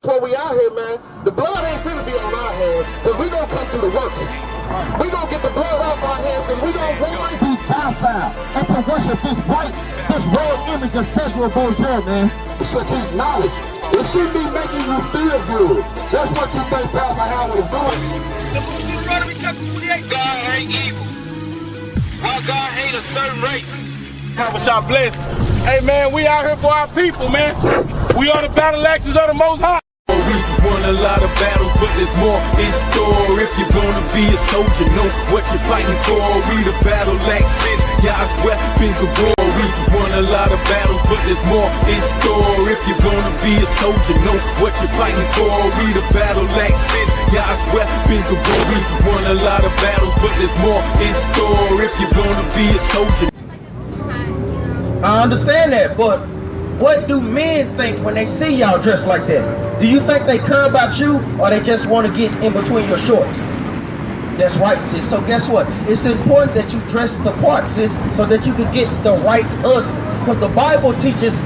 That's what we out here, man. The blood ain't finna be on our hands, because we gonna come through the works. We gonna get the blood off our hands, because we gonna warn. Be docile and to worship this white, this red image of sexual bourgeois, man. It should keep knowledge. It should be making you feel good. That's what you think Pastor Howard is doing. Deuteronomy chapter 28. God ain't evil. Our God ain't a certain race. God bless. Hey man, we out here for our people, man. We are the battle axes of the Most High. We won a lot of battles, but there's more in store. If you're gonna be a soldier, know what you're fighting for. We the battle axes, God's weapons of war. We won a lot of battles, but there's more in store. If you're gonna be a soldier, know what you're fighting for. We the battle axes, God's weapons of war. We won a lot of battles, but there's more in store. If you're gonna be a soldier. I understand that, but what do men think when they see y'all dressed like that? Do you think they care about you, or they just want to get in between your shorts? That's right, sis. So guess what? It's important that you dress the part, sis, so that you can get the right husband. Because the Bible teaches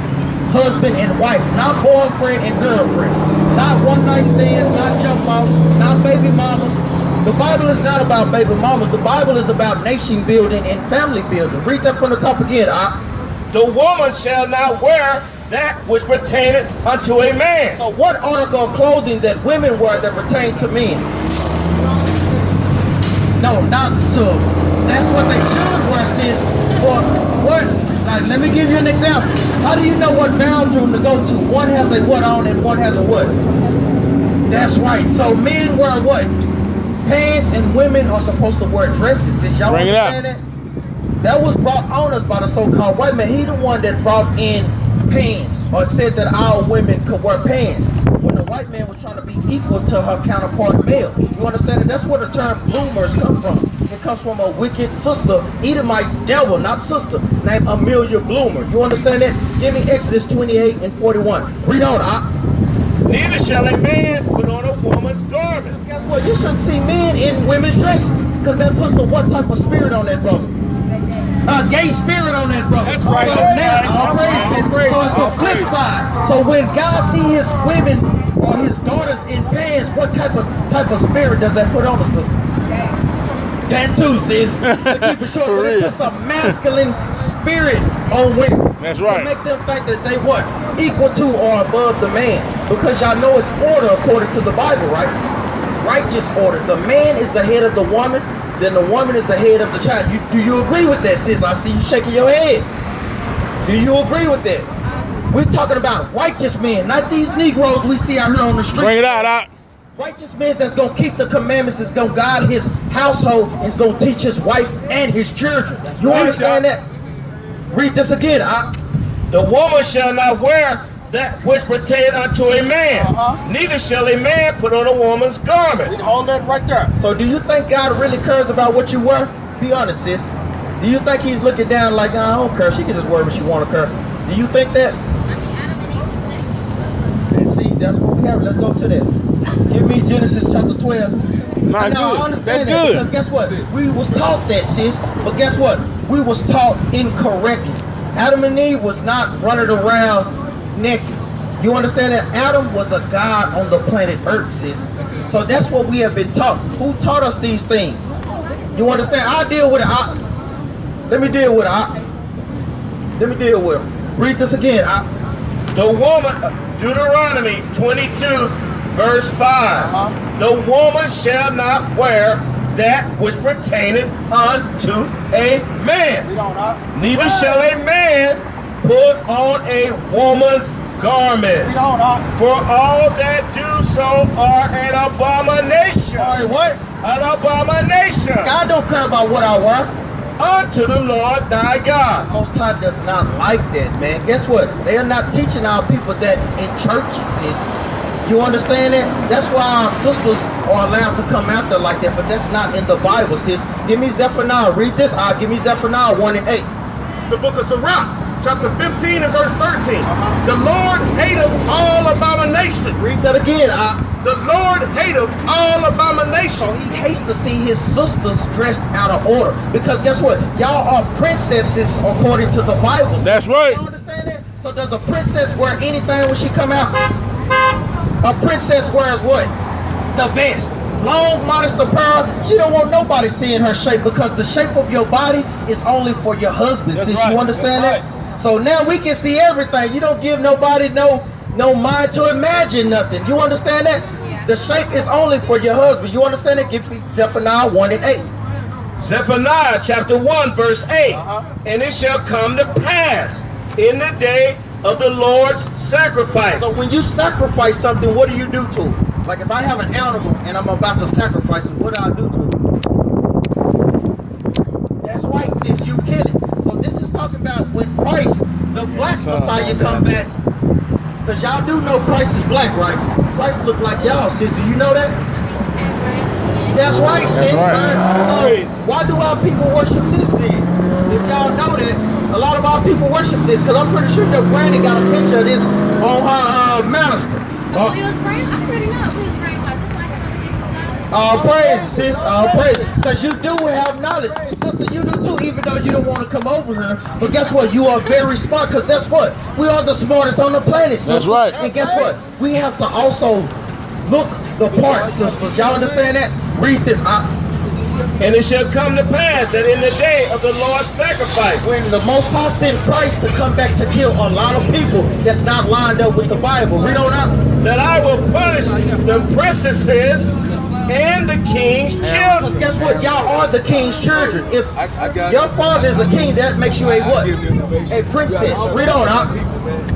husband and wife, not boyfriend and girlfriend. Not one night stands, not jump offs, not baby mamas. The Bible is not about baby mamas. The Bible is about nation building and family building. Read that from the top again. The woman shall not wear that which pertaineth unto a man. So what article of clothing that women wear that pertain to men? No, not to. That's what they should wear, sis. For what? Like, let me give you an example. How do you know what bathroom to go to? One has a what on and one has a what? That's right. So men wear what? Pants, and women are supposed to wear dresses. Sis, y'all understand that? That was brought on us by the so-called white man. He the one that brought in pants, or said that our women could wear pants, when the white man was trying to be equal to her counterpart male. You understand that? That's where the term bloomers come from. It comes from a wicked sister, Edomite devil, not sister, named Amelia Bloomer. You understand that? Give me Exodus 28 and 41. Read on. Neither shall a man put on a woman's garment. Guess what? You shouldn't see men in women's dresses, because that puts a what type of spirit on that brother? A gay spirit on that brother. That's right. So now, so it's the flip side. So when God see his women or his daughters in pants, what type of spirit does that put on the sister? That too, sis. To keep it short, it puts a masculine spirit on women. That's right. To make them think that they what? Equal to or above the man. Because y'all know it's order according to the Bible, right? Righteous order. The man is the head of the woman, then the woman is the head of the child. Do you agree with that, sis? I see you shaking your head. Do you agree with that? We're talking about righteous men, not these Negroes we see out here on the street. Bring it out. Righteous men that's going to keep the commandments, that's going to guide his household, is going to teach his wife and his children. You understand that? Read this again. The woman shall not wear that which pertaineth unto a man. Neither shall a man put on a woman's garment. Hold that right there. So do you think God really cares about what you wear? Be honest, sis. Do you think he's looking down like, I don't care, she can just wear what she want to care? Do you think that? And see, that's what we have. Let's go to that. Give me Genesis chapter 12. Not now, good. I understand That's that, good. because guess what? We was taught that, sis. But guess what? We was taught incorrectly. Adam and Eve was not running around naked. You understand that? Adam was a god on the planet Earth, sis. So that's what we have been taught. Who taught us these things? You understand? I'll deal with it. Let me deal with it. Let me deal with it. Read this again. The woman, Deuteronomy 22, verse 5. The woman shall not wear that which pertaineth unto a man. Neither shall a man put on a woman's garment. For all that do so are an abomination. All right, what? An abomination. God don't care about what I wear. Unto the Lord thy God. Most High does not like that, man. Guess what? They are not teaching our people that in churches, sis. You understand that? That's why our sisters are allowed to come out there like that, but that's not in the Bible, sis. Give me Zephaniah. Read this. Give me Zephaniah 1 and 8. The book of Sirach, chapter 15 and verse 13. The Lord hateth all abomination. Read that again. The Lord hateth all abomination. So he hates to see his sisters dressed out of order. Because guess what? Y'all are princesses according to the Bible. That's right. You understand that? So does a princess wear anything when she come out? A princess wears what? The best. Long, modest apparel. She don't want nobody seeing her shape because the shape of your body is only for your husband. That's Since right. you understand That's that? So now we can see everything. You don't give nobody no mind to imagine nothing. You understand that? The shape is only for your husband. You understand that? Give Zephaniah 1 and 8. Zephaniah chapter 1 verse 8. And it shall come to pass in the day of the Lord's sacrifice. So when you sacrifice something, what do you do to it? Like if I have an animal and I'm about to sacrifice it, what do I do to it? That's right, sis, you kill it. So this is talking about when Christ, the black Messiah, come back. Because y'all do know Christ is black, right? Christ look like y'all, sis. Do you know that? That's right, sis. So why do our people worship this then? If y'all know that, a lot of our people worship this. Because I'm pretty sure your granny got a picture of this on her manister. Oh, it was praying? I already know who was praying was. It's like a All praise, sis. All praise. Because you do have knowledge. Sister, you do too, even though you don't want to come over here. But guess what? You are very smart because that's what? We are the smartest on the planet, sister. That's right. And guess what? We have to also look the part, sisters. Y'all understand that? Read this. And it shall come to pass that in the day of the Lord's sacrifice, When the Most High sent Christ to come back to kill a lot of people that's not lined up with the Bible. Read on out. that I will punish the princesses and the king's children. Guess what? Y'all are the king's children. If your father is a king, that makes you a what? A princess. Read on out.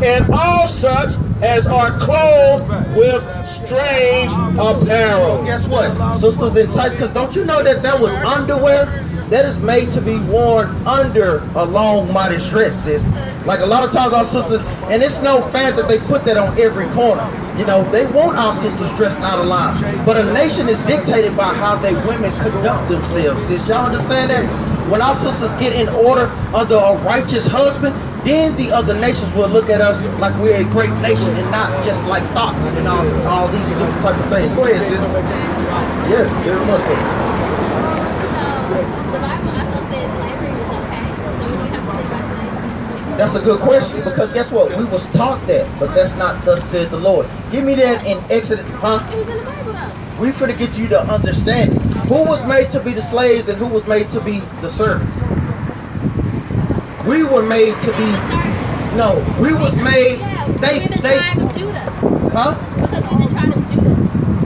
And all such as are clothed with strange apparel. Guess what? Sisters in tights, because don't you know that was underwear that is made to be worn under a long modest dress, sis? Like a lot of times our sisters, and it's no fact that they put that on every corner. You know, they want our sisters dressed out of line. But a nation is dictated by how they women conduct themselves, sis. Y'all understand that? When our sisters get in order under a righteous husband, then the other nations will look at us like we're a great nation and not just like thoughts and all these different type of things. Go ahead, sis. Yes, very much so. So the Bible also says slavery was okay. So we don't have to live by slavery. That's a good question because guess what? We was taught that, but that's not thus said the Lord. Give me that in Exodus, huh? It was in the Bible though. We finna get you to understand who was made to be the slaves and who was made to be the servants. We were made to be, no, we was made, Yeah, we're the tribe of Judah. huh? Because we're the tribe of Judah.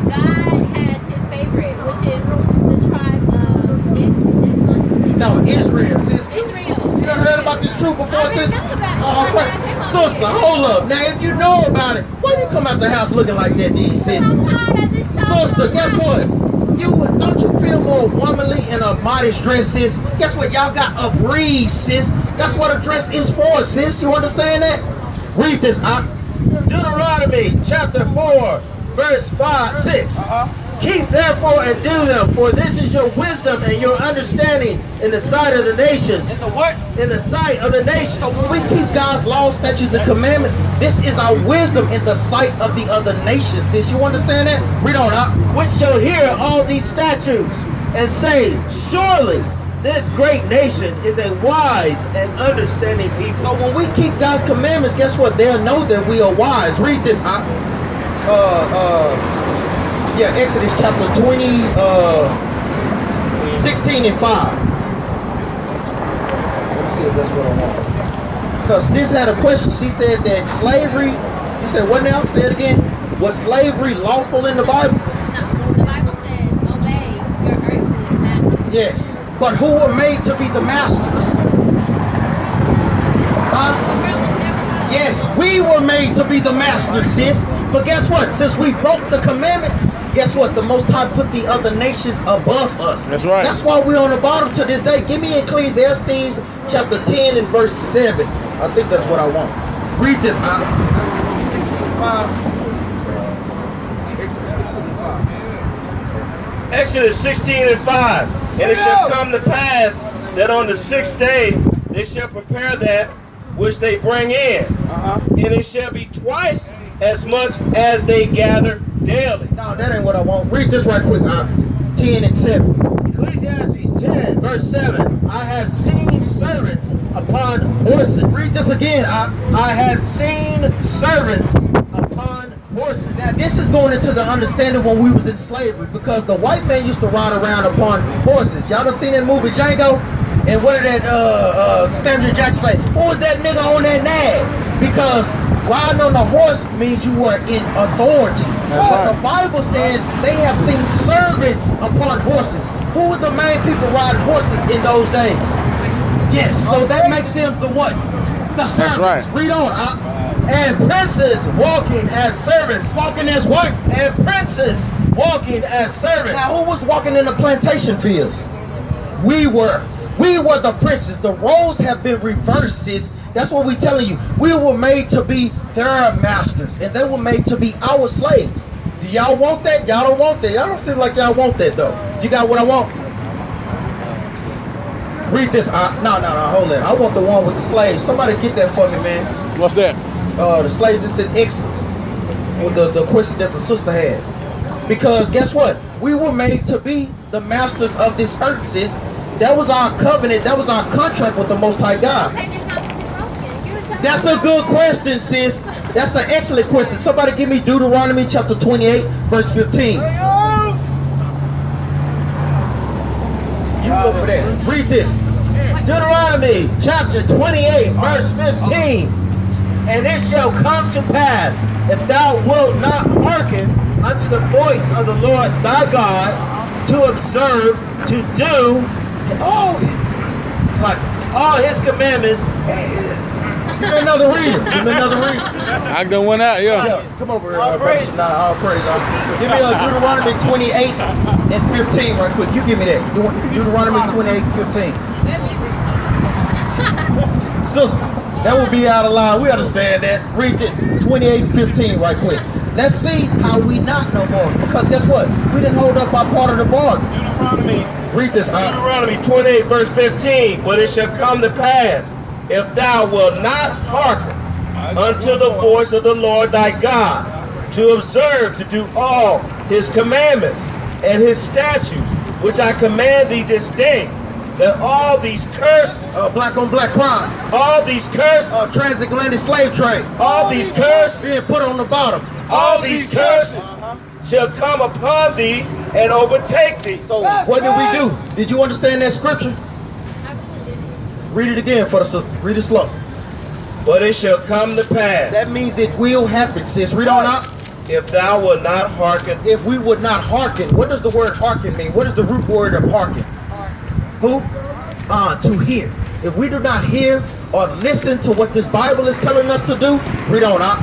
God has his favorite, which is the tribe of Islam. No, Israel, sis. Israel. You done heard about this truth before, I sis? already know about it. Oh, That's okay. why I came Sister, on hold up. Now, if you know about it, why you come out the house looking like that then, sis? Sister, guess what? Don't you feel more womanly in a modest dress, sis? Guess what? Y'all got a breeze, sis. That's what a dress is for, sis. You understand that? Read this out. Deuteronomy chapter 4, verse 6. Keep therefore and do them, for this is your wisdom and your understanding in the sight of the nations. The what? In the sight of the nations. So when we keep God's laws, statutes, and commandments, this is our wisdom in the sight of the other nations, sis. You understand that? Read on out. Which shall hear all these statutes and say, surely this great nation is a wise and understanding people. So when we keep God's commandments, guess what? They'll know that we are wise. Read this out. Yeah, Exodus chapter 20, 16 and 5. Let me see if that's what I want. Because sis had a question. She said that slavery, you said what now? Say it again. Was slavery lawful in the Bible? No, the Bible says obey your earthly masters. Yes. But who were made to be the masters? Huh? The world was never done. Yes, we were made to be the masters, sis. But guess what? Since we broke the commandments, guess what? The Most High put the other nations above us. That's right. That's why we're on the bottom to this day. Give me Ecclesiastes chapter 10 and verse 7. I think that's what I want. Read this out. 16:5. Exodus 16 and 5. And it shall come to pass that on the 6th day they shall prepare that which they bring in. And it shall be twice as much as they gather daily. No, that ain't what I want. Read this right quick. 10 and 7. Ecclesiastes 10 verse 7. I have seen servants upon horses. Read this again. I have seen servants upon horses. Now this is going into the understanding when we was in slavery, because the white man used to ride around upon horses. Y'all done seen that movie Django? And what did that Samuel Jackson say? Who was that nigga on that nag? Because riding on a horse means you were in authority. But the Bible said they have seen servants upon horses. Who were the main people riding horses in those days? Yes, so that makes them the what? The servants. right. Read on. And princes walking as servants. Walking as what? And princes walking as servants. Now who was walking in the plantation fields? We were. We were the princes. The roles have been reversed, sis. That's what we're telling you. We were made to be their masters, and they were made to be our slaves. Do y'all want that? Y'all don't want that. Y'all don't seem like y'all want that, though. You got what I want? Read this. No, hold it. I want the one with the slaves. Somebody get that for me, man. What's that? The slaves, it's in Exodus. With the question that the sister had. Because guess what? We were made to be the masters of this earth, sis. That was our covenant. That was our contract with the Most High God. That's a good question, sis. That's an excellent question. Somebody give me Deuteronomy chapter 28, verse 15. You go for that. Read this. Deuteronomy chapter 28, verse 15. And it shall come to pass, if thou wilt not hearken unto the voice of the Lord thy God, to observe, to do, it's like all his commandments. Give me another reader. Give me another reader. I done went out, yeah. Come over here. All praise. All praise. Give me Deuteronomy 28 and 15 right quick. You give me that. Deuteronomy 28 and 15. Sister, that would be out of line. We understand that. Read this. 28 and 15 right quick. Let's see how we not no more. Because guess what? We didn't hold up our part of the bargain. Read this. Deuteronomy 28 verse 15. But it shall come to pass, if thou wilt not hearken unto the voice of the Lord thy God, to observe to do all his commandments and his statutes, which I command thee this day, that all these curses, black on black crime, all these curses, transatlantic slave trade, all these curses being put on the bottom, all these curses shall come upon thee and overtake thee. So what did we do? Did you understand that scripture? Read it again for the sister. Read it slow. But it shall come to pass. That means it will happen, sis. Read on out. If thou wilt not hearken. If we would not hearken. What does the word hearken mean? What is the root word of hearken? Who? To hear. If we do not hear or listen to what this Bible is telling us to do, read on out.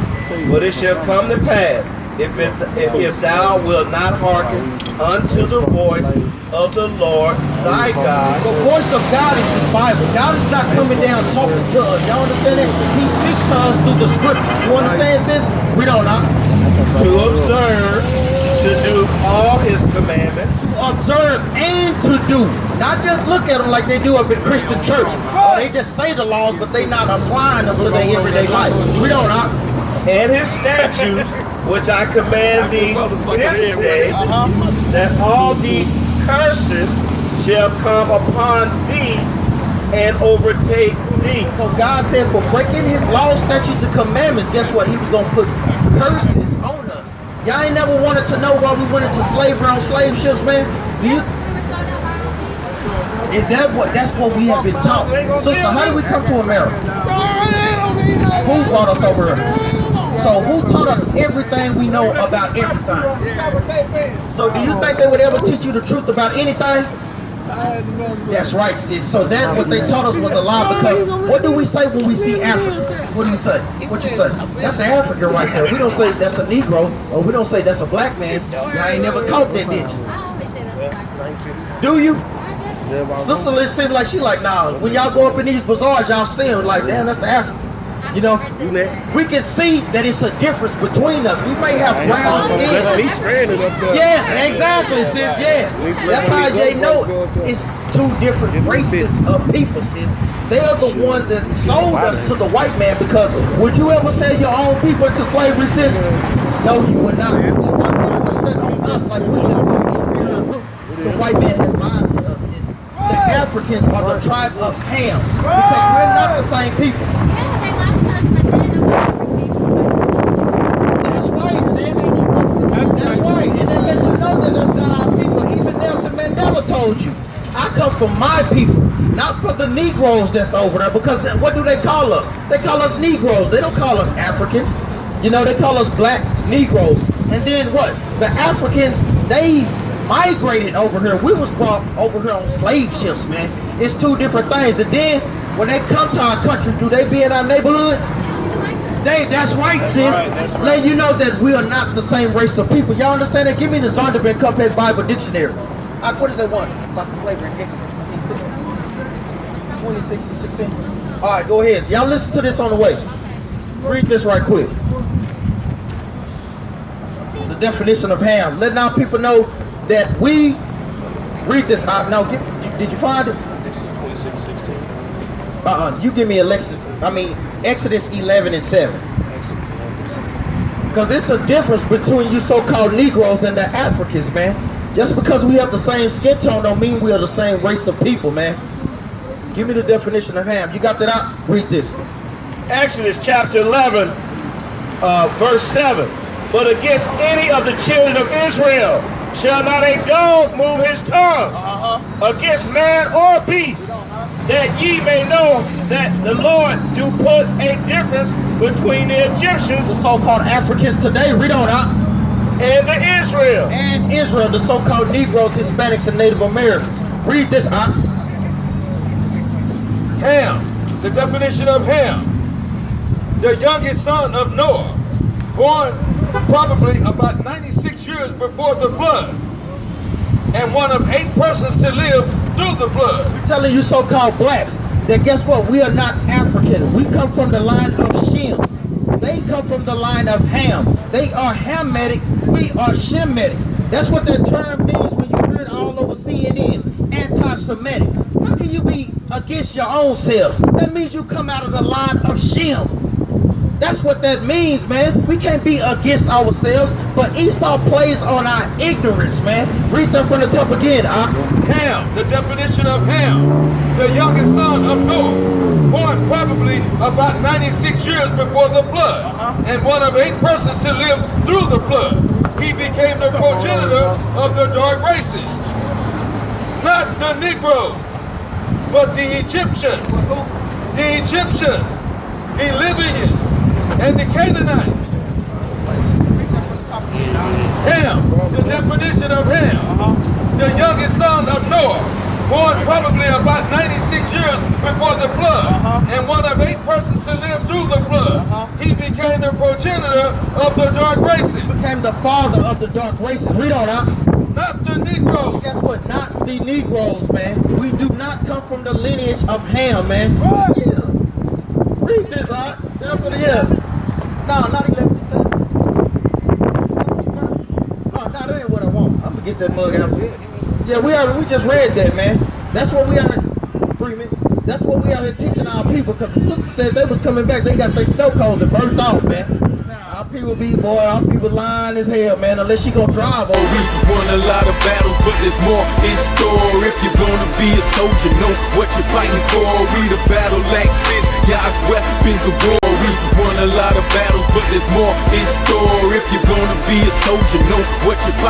But it shall come to pass, if thou wilt not hearken unto the voice of the Lord thy God. The voice of God is his Bible. God is not coming down talking to us. Y'all understand that? He speaks to us through the scripture. You understand, sis? Read on out. To observe, to do all his commandments. To observe and to do. Not just look at them like they do up in Christian church. They just say the laws, but they not applying them to their everyday life. Read on out. And his statutes, which I command thee this day, that all these curses shall come upon thee and overtake thee. So God said for breaking his laws, statutes, and commandments, guess what? He was going to put curses on us. Y'all ain't never wanted to know why we went into slavery on slave ships, man? That's what we have been taught. Sister, how did we come to America? Who brought us over here? So who taught us everything we know about everything? So do you think they would ever teach you the truth about anything? That's right, sis. So that what they taught us was a lie, because what do we say when we see Africans? What do you say? What you say? That's an African right there. We don't say that's a Negro, or we don't say that's a black man. Y'all ain't never caught that, did you? Do you? Sister Liz seems like she like, nah. When y'all go up in these bazaars, y'all see them like, damn, that's an African. You know, we can see that it's a difference between us. We may have brown skin. Yeah, exactly, sis. Yes, that's how they know it's two different races of people, sis. They are the ones that sold us to the white man. Because would you ever sell your own people into slavery, sis? No, you would not. Like we just said, the white man has lied to us, sis. The Africans are the tribe of Ham, because we're not the same people. That's right, sis. told you. I come from my people, not for the Negroes that's over there, because what do they call us? They call us Negroes. They don't call us Africans. You know, they call us black Negroes. And then what? The Africans, they migrated over here. We was brought over here on slave ships, man. It's two different things. And then when they come to our country, do they be in our neighborhoods? That's right, sis. Let you know that we are not the same race of people. Y'all understand that? Give me the Zondervan Compact Bible Dictionary. What does that want? About the slavery in Exodus 26 to 16. All right, go ahead. Y'all listen to this on the way. Read this right quick. The definition of Ham. Letting our people know that we read this. Did you find it? Exodus 26, 16. You give me Exodus 11 and 7. Because it's a difference between you so-called Negroes and the Africans, man. Just because we have the same skin tone don't mean we are the same race of people, man. Give me the definition of Ham. You got that out? Read this. Exodus chapter 11, verse 7. But against any of the children of Israel shall not a dog move his tongue against man or beast, that ye may know that the Lord do put a difference between the Egyptians, The so-called Africans today, read on out. and the Israel. And Israel, the so-called Negroes, Hispanics, and Native Americans. Read this out. Ham, the definition of Ham, the youngest son of Noah, born probably about 96 years before the flood, and one of 8 persons to live through the flood. I'm telling you so-called blacks that guess what? We are not African. We come from the line of Shem. They come from the line of Ham. They are Hamitic. We are Shemitic. That's what that term means when you hear it all over CNN. Anti-Semitic. How can you be against your own self? That means you come out of the line of Shem. That's what that means, man. We can't be against ourselves, but Esau plays on our ignorance, man. Read that from the top again, Ham, the definition of Ham, the youngest son of Noah, born probably about 96 years before the flood, and one of 8 persons to live through the flood. He became the progenitor of the dark races. Not the Negroes, but the Egyptians. The Egyptians, the Libyans, and the Canaanites. Ham, the definition of Ham, the youngest son of Noah, born probably about 96 years before the flood, and one of 8 persons to live through the flood. He became the progenitor of the dark races. Became the father of the dark races. Read on out. Not the Negroes. Guess what? Not the Negroes, man. We do not come from the lineage of Ham, man. Yeah. Read this, out. No, not 11:7. Oh, no, that ain't what I want. I'm gonna get that mug out. Yeah, we just read that, man. That's what we are, Freeman. That's what we are here teaching our people. Because the sister said they was coming back. They got their stokeholds and burnt off, man. Our people our people lying as hell, man. Unless she gonna drive over. We won a lot of battles, but there's more in store. If you're gonna be a soldier, know what you're fighting for. We the battle axes, God's weapons of war. We won a lot of battles, but there's more in store. If you're gonna be a soldier, know what you're fighting for.